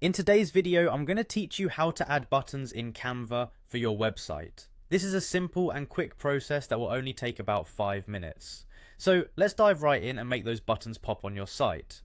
In today's video, I'm going to teach you how to add buttons in Canva for your website. This is a simple and quick process that will only take about 5 minutes. So let's dive right in and make those buttons pop on your site.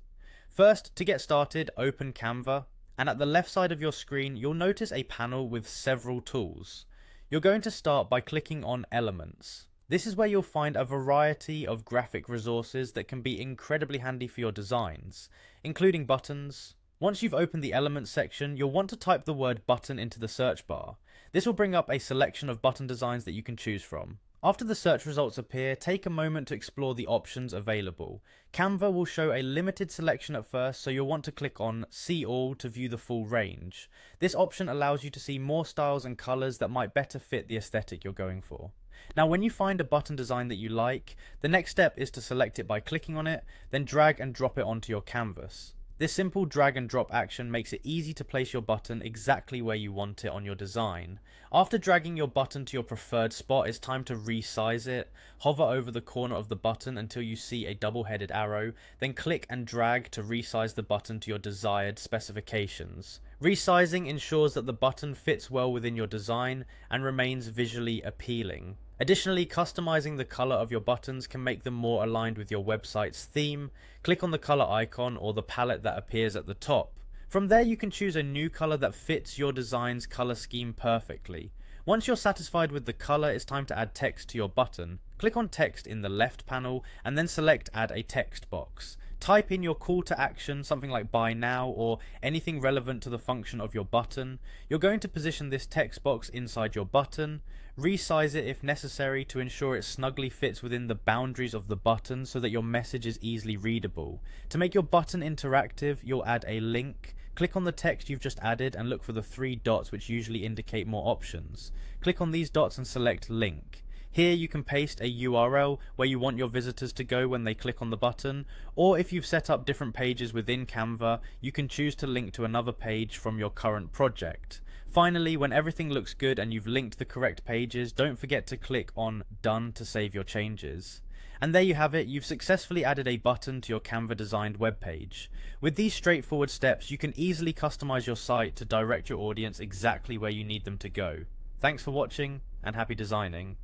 First, to get started, open Canva, and at the left side of your screen, you'll notice a panel with several tools. You're going to start by clicking on Elements. This is where you'll find a variety of graphic resources that can be incredibly handy for your designs, including buttons. Once you've opened the Elements section, you'll want to type the word button into the search bar. This will bring up a selection of button designs that you can choose from. After the search results appear, take a moment to explore the options available. Canva will show a limited selection at first, so you'll want to click on See All to view the full range. This option allows you to see more styles and colours that might better fit the aesthetic you're going for. Now, when you find a button design that you like, the next step is to select it by clicking on it, then drag and drop it onto your canvas. This simple drag and drop action makes it easy to place your button exactly where you want it on your design. After dragging your button to your preferred spot, it's time to resize it. Hover over the corner of the button until you see a double-headed arrow, then click and drag to resize the button to your desired specifications. Resizing ensures that the button fits well within your design and remains visually appealing. Additionally, customizing the color of your buttons can make them more aligned with your website's theme. Click on the color icon or the palette that appears at the top. From there, you can choose a new color that fits your design's color scheme perfectly. Once you're satisfied with the color, it's time to add text to your button. Click on text in the left panel and then select Add a text box. Type in your call to action, something like buy now or anything relevant to the function of your button. You're going to position this text box inside your button. Resize it if necessary to ensure it snugly fits within the boundaries of the button so that your message is easily readable. To make your button interactive, you'll add a link. Click on the text you've just added and look for the 3 dots which usually indicate more options. Click on these dots and select link. Here you can paste a URL where you want your visitors to go when they click on the button, or if you've set up different pages within Canva, you can choose to link to another page from your current project. Finally, when everything looks good and you've linked the correct pages, don't forget to click on Done to save your changes. And there you have it, you've successfully added a button to your Canva designed webpage. With these straightforward steps, you can easily customize your site to direct your audience exactly where you need them to go. Thanks for watching and happy designing.